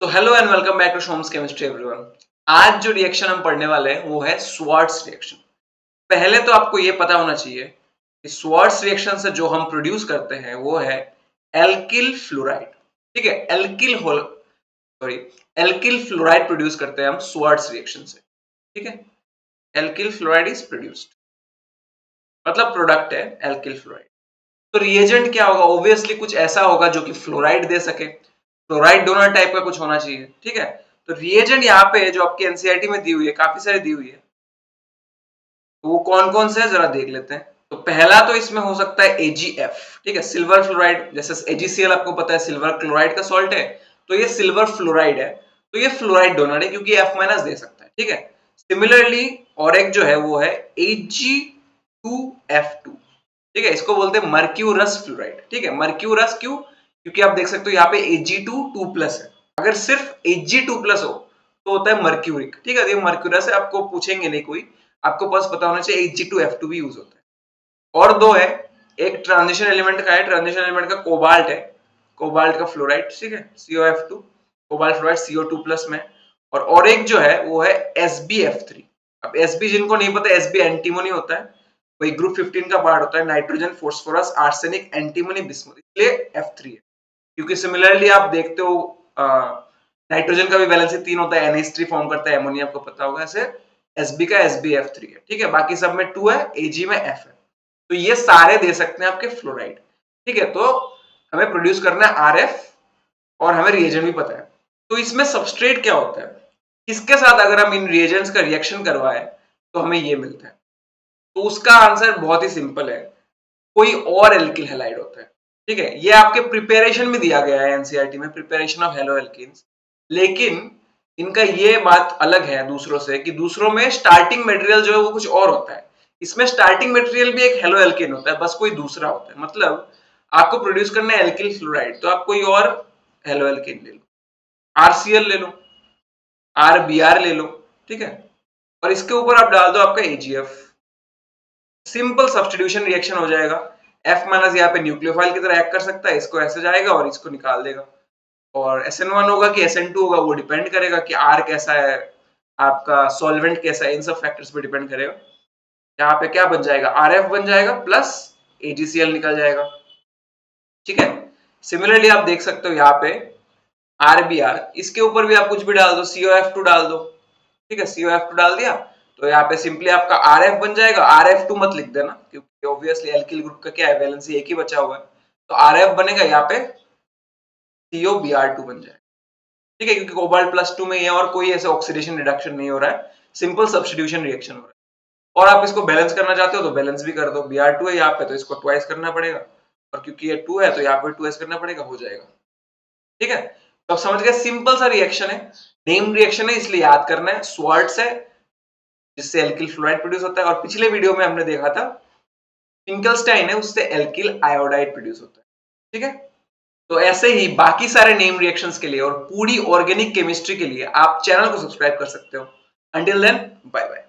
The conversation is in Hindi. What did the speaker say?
तो hello and welcome back to Shom's chemistry everyone. आज जो रिएक्शन हम पढ़ने वाले हैं वो है स्वार्ट्स रिएक्शन। पहले तो आपको ये पता होना चाहिए कि स्वार्ट्स रिएक्शन से जो हम प्रोड्यूस करते हैं वो है एल्किल फ्लोराइड। ठीक है, एल्किल फ्लोराइड प्रोड्यूस करते हैं हम स्वार्ट्स रिएक्शन से। ठीक है, एल्किल फ्लोराइड इज प्रोड्यूस्ड, मतलब प्रोडक्ट है एल्किल फ्लोराइड। तो रिएजेंट क्या होगा? ऑब्वियसली कुछ ऐसा होगा जो कि फ्लोराइड दे सके। फ्लोराइड डोनर टाइप का कुछ होना चाहिए। ठीक है, तो रिएजेंट यहाँ पे जो आपकी एनसीईआरटी में दी हुई है, काफी सारी दी हुई है, तो वो कौन कौन से है जरा देख लेते हैं। तो पहला तो इसमें हो सकता है AgF। ठीक है, सिल्वर फ्लोराइड, जैसे AgCl आपको पता है सिल्वर क्लोराइड का सॉल्ट है, तो ये सिल्वर फ्लोराइड है, तो ये फ्लोराइड डोनर है क्योंकि F माइनस दे सकता है। ठीक है, सिमिलरली और एक जो है वो है Ag2F2। ठीक है, इसको बोलते हैं मर्क्यूरस फ्लोराइड। ठीक है, मर्क्यूरस क्यों? क्योंकि आप देख सकते हो यहाँ पे Ag2 2+ है। अगर सिर्फ Ag2+ हो तो होता है मर्क्यूरिक। ठीक है, ये मर्क्यूरस है, आपको पूछेंगे नहीं कोई, आपको बस पता होना चाहिए Ag2F2 भी यूज होता है। और दो है, एक ट्रांजिशन एलिमेंट का है, ट्रांजिशन एलिमेंट का कोबाल्ट है, कोबाल्ट का फ्लोराइड। ठीक है, COF2, कोबाल्ट फ्लोराइड CO2+ में। और एक जो है वो है SbF3। अब Sb जिनको नहीं पता, Sb एंटीमोनी होता है, वही ग्रुप 15 का पार्ट होता है, nitrogen, phosphorus, arsenic, antimony, bismuth, इसलिए F3 है। क्योंकि सिमिलरली आप देखते हो नाइट्रोजन का भी वैलेंसी 3 होता है, NH3 फॉर्म करता है, एमोनिया आपको पता होगा, ऐसे Sb का SbF3 है। ठीक है, बाकी सब में 2 है, Ag में F है, तो ये सारे दे सकते हैं आपके फ्लोराइड। ठीक है, तो हमें प्रोड्यूस करना है RF और हमें रिएजेंट भी पता है। तो इसमें सबस्ट्रेट क्या होता है, किसके साथ अगर हम इन रिएजेंट्स का रिएक्शन करवाए तो हमें ये मिलता है। तो उसका आंसर बहुत ही सिंपल है, कोई और एल्किल हैलाइड होता है। ठीक है, ये आपके प्रिपरेशन में दिया गया है एनसीईआरटी में, प्रिपरेशन ऑफ हेलो एल्कीन्स। लेकिन इनका ये बात अलग है दूसरों से कि दूसरों में स्टार्टिंग मटेरियल जो है वो कुछ और होता है, इसमें स्टार्टिंग मटेरियल भी एक हेलो एल्केन होता है, बस कोई दूसरा होता है। मतलब आपको प्रोड्यूस करना है एल्किल फ्लोराइड, तो आप कोई और हेलो एल्केन ले लो, RCl ले लो, RBr ले लो। ठीक है, और इसके ऊपर आप डाल दो आपका AgF, सिंपल सब्स्टिट्यूशन रिएक्शन हो जाएगा। F माइनस यहाँ पे न्यूक्लियोफाइल की तरह एक्ट कर सकता है, इसको ऐसे जाएगा और इसको निकाल देगा। और SN1 होगा कि SN2 होगा वो डिपेंड करेगा कि R कैसा है, आपका सॉल्वेंट कैसा है, इन सब फैक्टर्स पे डिपेंड करेगा। यहाँ पे क्या बन जाएगा, RF बन जाएगा प्लस AgCl निकल जाएगा। ठीक है, सिमिलरली आप देख सकते हो यहाँ पे RBr, इसके ऊपर भी आप कुछ भी डाल दो, COF2 डाल दो। ठीक है, COF2 डाल दिया तो यहाँ पे सिंपली आपका RF बन जाएगा। RF2 मत लिख देना क्योंकि ऑब्वियसली एल्किल ग्रुप का क्या है, वैलेंसी एक ही बचा हुआ है, तो RF बनेगा यहाँ पे COBr2 बन जाएगा। ठीक है, क्योंकि कोबाल्ट +2 में है और कोई ऐसे ऑक्सीडेशन रिडक्शन नहीं हो रहा है, सिंपल सब्स्टिट्यूशन रिएक्शन हो रहा है। और आप इसको बैलेंस करना चाहते हो तो बैलेंस भी कर दो, Br2 है यहाँ पे तो इसको ट्वाइस करना पड़ेगा, और क्योंकि ये 2 है तो यहाँ पे 2s करना पड़ेगा, हो जाएगा। ठीक है, तो आप समझ गए, सिंपल सा रिएक्शन है, नेम रिएक्शन है इसलिए याद करना है। स्वार्ट्स है जिससे एल्किल फ्लोराइड प्रोड्यूस होता है, और पिछले वीडियो में हमने देखा था फिंकलस्टाइन है, उससे एल्किल आयोडाइड प्रोड्यूस होता है। ठीक है, तो ऐसे ही बाकी सारे नेम रिएक्शंस के लिए और पूरी ऑर्गेनिक केमिस्ट्री के लिए आप चैनल को सब्सक्राइब कर सकते हो। Until then, bye bye.